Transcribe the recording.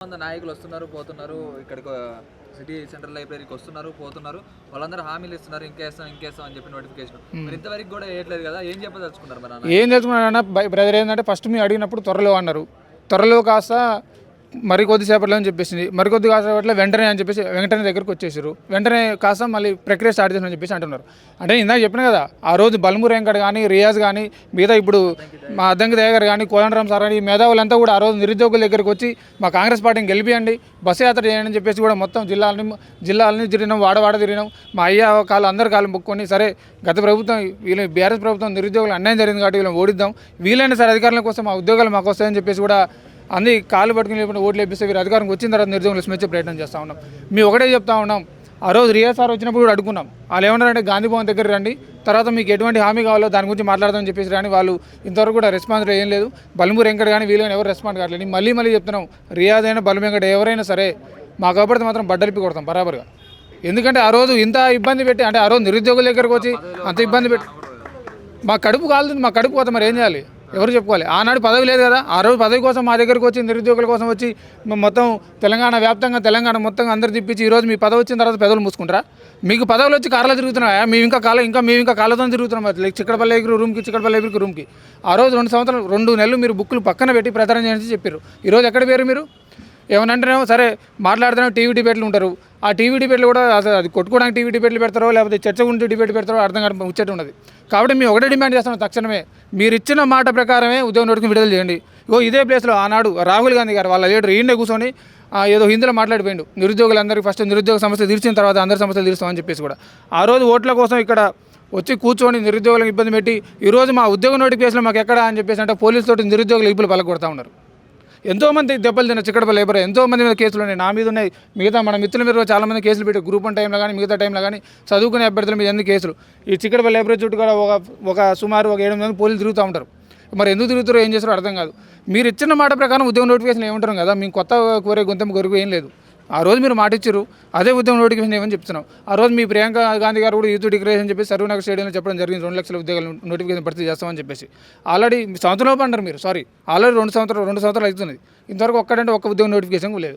కొంత నాయకులు వస్తున్నారు పోతున్నారు ఇక్కడికి సిటీ సెంట్రల్ లైబ్రరీకి వస్తున్నారు పోతున్నారు వాళ్ళందరూ హామీలు ఇస్తున్నారు ఇంకేస్తాం అని చెప్పి నోటిఫికేషన్ మరి ఇంతవరకు కూడా వేయట్లేదు కదా ఏం చెప్పదలుచుకున్నారు మరి అన్న ఏం తెలుసుకున్నారన్న బ్రదర్ ఏంటంటే ఫస్ట్ మీరు అడిగినప్పుడు త్వరలో అన్నారు. త్వరలో కాస్త మరి కొద్దిసేపట్లో అని చెప్పేసి మరికొద్ది కాసేపట్లో వెంటనే అని చెప్పేసి వెంటనే దగ్గరకు వచ్చేసారు. వెంటనే కాస్త మళ్ళీ ప్రక్రియ స్టార్ట్ చేసామని చెప్పేసి అంటున్నారు. అంటే ఇందాక చెప్పిన కదా ఆ రోజు బల్మూర్ వెంకట్ కానీ రియాజ్ కానీ మిగతా ఇప్పుడు మా అద్దంకి దయాగర్ కానీ కోదండరామ్ సార్ కానీ ఈ మేధావులంతా కూడా ఆ రోజు నిరుద్యోగుల దగ్గరకు వచ్చి మా కాంగ్రెస్ పార్టీని గెలిపియండి బస్సు యాత్ర చేయండి అని చెప్పేసి కూడా మొత్తం జిల్లాలని తిరిగినాం, వాడవాడ తిరిగినాం. మా అయ్య కాళ్ళు అందరి కాళ్ళు మొక్కుకొని సరే గత ప్రభుత్వం వీళ్ళు బీఆర్ఎస్ ప్రభుత్వం నిరుద్యోగులు అన్యాయం జరిగింది కాబట్టి వీళ్ళని ఓడిద్దాం, వీలైనా సరే అధికారుల కోసం మా ఉద్యోగాలు మాకు వస్తాయని చెప్పేసి కూడా అన్ని కాళ్ళు పట్టుకుని లేకుండా ఓట్లు వేపిస్తే వీరు అధికారం వచ్చిన తర్వాత నిరుద్యోగులు స్మెచ్చే ప్రయత్నం చేస్తూ ఉన్నాం. మేము ఒకటే చెప్తా ఉన్నాం, ఆ రోజు రియా సార్ వచ్చినప్పుడు కూడా అడుగున్నాం. వాళ్ళు ఏమన్నారంటే గాంధీ భవన్ దగ్గర రండి, తర్వాత మీకు ఎటువంటి హామీ కావాలో దాని గురించి మాట్లాడదామని చెప్పేసి కానీ వాళ్ళు ఇంతవరకు కూడా రెస్పాన్స్ ఏం లేదు. బల్మూర్ వెంకట్ కానీ వీళ్ళు కానీ ఎవరు రెస్పాండ్ కావట్లేదు. మళ్ళీ చెప్తున్నాం, రియాజ్ అయినా బల్మూర్ వెంకట్ ఎవరైనా సరే మాకు కాబట్టి మాత్రం బడ్డలిపి కొడతాం బరాబర్గా. ఎందుకంటే ఆ రోజు ఇంత ఇబ్బంది పెట్టి అంటే ఆ రోజు నిరుద్యోగుల దగ్గరకు వచ్చి అంత ఇబ్బంది పెట్టి మా కడుపు కాలుతుంది, మా కడుపు పోతే మరి ఏం చేయాలి, ఎవరు చెప్పుకోవాలి. ఆనాడు పదవి లేదు కదా, ఆ రోజు పదవి కోసం మా దగ్గరకు వచ్చి నిరుద్యోగుల కోసం వచ్చి మొత్తం తెలంగాణ వ్యాప్తంగా తెలంగాణ మొత్తం అందరు తిప్పించి ఈరోజు మీ పదవి వచ్చిన తర్వాత పెదవులు మూసుకుంటారా? మీకు పదవులు వచ్చి కార్లో తిరుగుతున్నాయా? మేము ఇంకా కాళ్ళతో తిరుగుతున్నాం. చిక్కడపల్లి లైబ్రరీకి రూమ్కి ఆ రోజు 2 నెలలు మీరు బుక్కులు పక్కన పెట్టి ప్రచారం చేసి చెప్పారు. ఈరోజు ఎక్కడ పేరు మీరు ఏమనంటేనేమో సరే మాట్లాడుతున్నాం, టీవీ డిబేట్లు ఉంటారు. ఆ టీవీ డిబేట్లు కూడా అసలు అది కొట్టుకోవడానికి టీవీ డిబేట్లు పెడతారో లేకపోతే చర్చ గురించి డిబేట్ పెడతారో అర్థం కాదు, ముచ్చట ఉన్నది. కాబట్టి మేము ఒకటే డిమాండ్ చేస్తున్నాం, తక్షణమే మీరు ఇచ్చిన మాట ప్రకారమే ఉద్యోగం నోటికి విడుదల చేయండి. ఇదే ప్లేస్లో ఆనాడు రాహుల్ గాంధీ గారు వాళ్ళ లీడర్ ఈయనే కూర్చొని ఏదో హిందీలో మాట్లాడిపోయిండు, నిరుద్యోగులందరికీ ఫస్ట్ నిరుద్యోగ సమస్య తీర్చిన తర్వాత అందరి సమస్యలు తీరుస్తామని చెప్పేసి కూడా ఆ రోజు ఓట్ల కోసం ఇక్కడ వచ్చి కూర్చొని నిరుద్యోగులకు ఇబ్బంది పెట్టి ఈరోజు మా ఉద్యోగ నోటిఫికేషన్ మాకు ఎక్కడ అని చెప్పేసి అంటే పోలీసులతో నిరుద్యోగులు ఇబ్బులు పలకొడతా ఉన్నారు. ఎంతోమంది దెబ్బలు తిన్న చిక్కడపల్లి లేబర్ ఎంతోమంది మీద కేసులు ఉన్నాయి, నా మీద ఉన్నాయి, మిగతా మన మిత్రుల మీద చాలామంది కేసులు పెట్టి గ్రూప్ 1 టైంలో కానీ మిగతా టైంలో కానీ చదువుకునే అభ్యర్థుల మీద ఎన్ని కేసులు. ఈ చిక్కడపల్లి లేబర్ చుట్టూ కూడా ఒక సుమారు 7 మంది పోలీసులు తిరుగుతూ ఉంటారు. మరి ఎందుకు తిరుగుతారో ఏం చేస్తారో అర్థం కాదు. మీరు ఇచ్చిన మాట ప్రకారం ఉద్యోగ నోటిఫికేషన్ ఏమంటారు కదా, మేము కొత్త కోరే గొంతెమ్మ కొరకు ఏం లేదు. ఆ రోజు మీరు మాట ఇచ్చారు, అదే ఉద్యోగం నోటిఫికేషన్ ఏమని చెప్తున్నాం. ఆ రోజు మీ ప్రియాంక గాంధీ గారు కూడా యూత్ డిక్లరేషన్ చెప్పి సర్వనగర్ స్టేడియంలో చెప్పడం జరిగింది 2 లక్షల ఉద్యోగాలు నోటిఫికేషన్ భర్తీ చేస్తామని చెప్పేసి. ఆల్రెడీ సంవత్సరంలో అన్నారు మీరు, ఆల్రెడీ 2 సంవత్సరాలు అవుతుంది. ఇంతవరకు ఒక్క ఉద్యోగ నోటిఫికేషన్ లేదు.